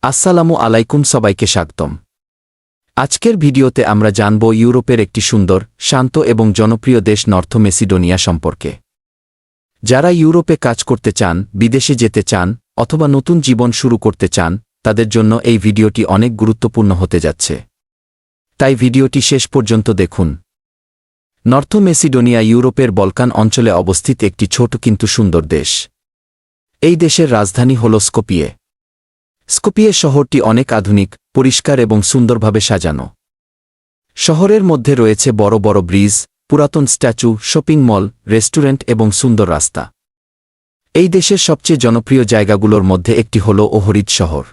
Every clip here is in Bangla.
আসসালামু আলাইকুম, সবাইকে স্বাগতম। আজকের ভিডিওতে আমরা জানব ইউরোপের একটি সুন্দর, শান্ত এবং জনপ্রিয় দেশ নর্থ মেসিডোনিয়া সম্পর্কে। যারা ইউরোপে কাজ করতে চান, বিদেশে যেতে চান অথবা নতুন জীবন শুরু করতে চান, তাদের জন্য এই ভিডিওটি অনেক গুরুত্বপূর্ণ হতে যাচ্ছে। তাই ভিডিওটি শেষ পর্যন্ত দেখুন। নর্থ মেসিডোনিয়া ইউরোপের বলকান অঞ্চলে অবস্থিত একটি ছোট কিন্তু সুন্দর দেশ। এই দেশের রাজধানী হল স্কোপিয়ে। স্কোপিয়ে শহরটি অনেক আধুনিক, পরিষ্কার এবং সুন্দরভাবে সাজানো। শহরের মধ্যে রয়েছে বড় বড় ব্রিজ, পুরাতন স্ট্যাচু, শপিং মল, রেস্টুরেন্ট এবং সুন্দর রাস্তা। এই দেশের সবচেয়ে জনপ্রিয় জায়গাগুলোর মধ্যে একটি হল ওহরিদ শহর।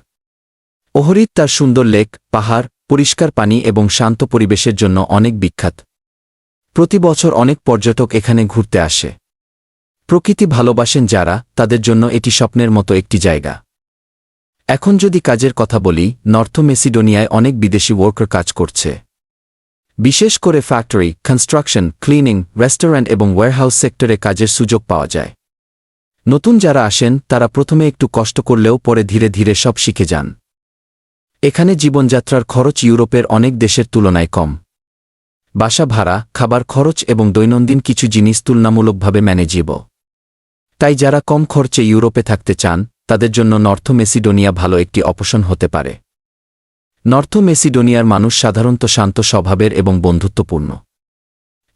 ওহরিদ তার সুন্দর লেক, পাহাড়, পরিষ্কার পানি এবং শান্ত পরিবেশের জন্য অনেক বিখ্যাত। প্রতি বছর অনেক পর্যটক এখানে ঘুরতে আসে। প্রকৃতি ভালোবাসেন যারা, তাদের জন্য এটি স্বপ্নের মতো একটি জায়গা। এখন যদি কাজের কথা বলি, নর্থ মেসিডোনিয়ায় অনেক বিদেশি ওয়ার্কার কাজ করছে। বিশেষ করে ফ্যাক্টরি, কনস্ট্রাকশন, ক্লিনিং, রেস্টুরেন্ট এবং ওয়্যারহাউস সেক্টরে কাজের সুযোগ পাওয়া যায়। নতুন যারা আসেন তারা প্রথমে একটু কষ্ট করলেও পরে ধীরে ধীরে সব শিখে যান। এখানে জীবনযাত্রার খরচ ইউরোপের অনেক দেশের তুলনায় কম। বাসা ভাড়া, খাবার খরচ এবং দৈনন্দিন কিছু জিনিস তুলনামূলকভাবে ম্যানেজেবল। তাই যারা কম খরচে ইউরোপে থাকতে চান, তাদের জন্য নর্থ মেসিডোনিয়া ভালো একটি অপশন হতে পারে। নর্থ মেসিডোনিয়ার মানুষ সাধারণত শান্ত স্বভাবের এবং বন্ধুত্বপূর্ণ।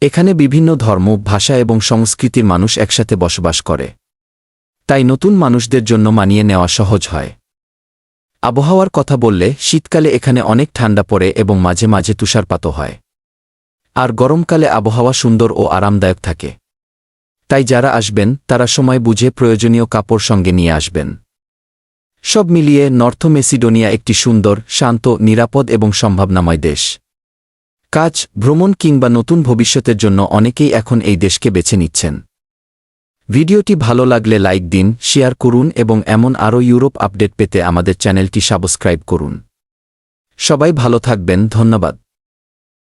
এখানে বিভিন্ন ধর্ম, ভাষা এবং সংস্কৃতির মানুষ একসাথে বসবাস করে। তাই নতুন মানুষদের জন্য মানিয়ে নেওয়া সহজ হয়। আবহাওয়ার কথা বললে, শীতকালে এখানে অনেক ঠান্ডা পড়ে এবং মাঝে মাঝে তুষারপাতও হয়। আর গরমকালে আবহাওয়া সুন্দর ও আরামদায়ক থাকে। তাই যারা আসবেন তারা সময় বুঝে প্রয়োজনীয় কাপড় সঙ্গে নিয়ে আসবেন। সব মিলিয়ে নর্থ মেসিডোনিয়া একটি সুন্দর, শান্ত, নিরাপদ এবং সম্ভাবনাময় দেশ। কাজ, ভ্রমণ কিংবা নতুন ভবিষ্যতের জন্য অনেকেই এখন এই দেশকে বেছে নিচ্ছেন। ভিডিওটি ভালো লাগলে লাইক দিন, শেয়ার করুন এবং এমন আরও ইউরোপ আপডেট পেতে আমাদের চ্যানেলটি সাবস্ক্রাইব করুন। সবাই ভালো থাকবেন, ধন্যবাদ।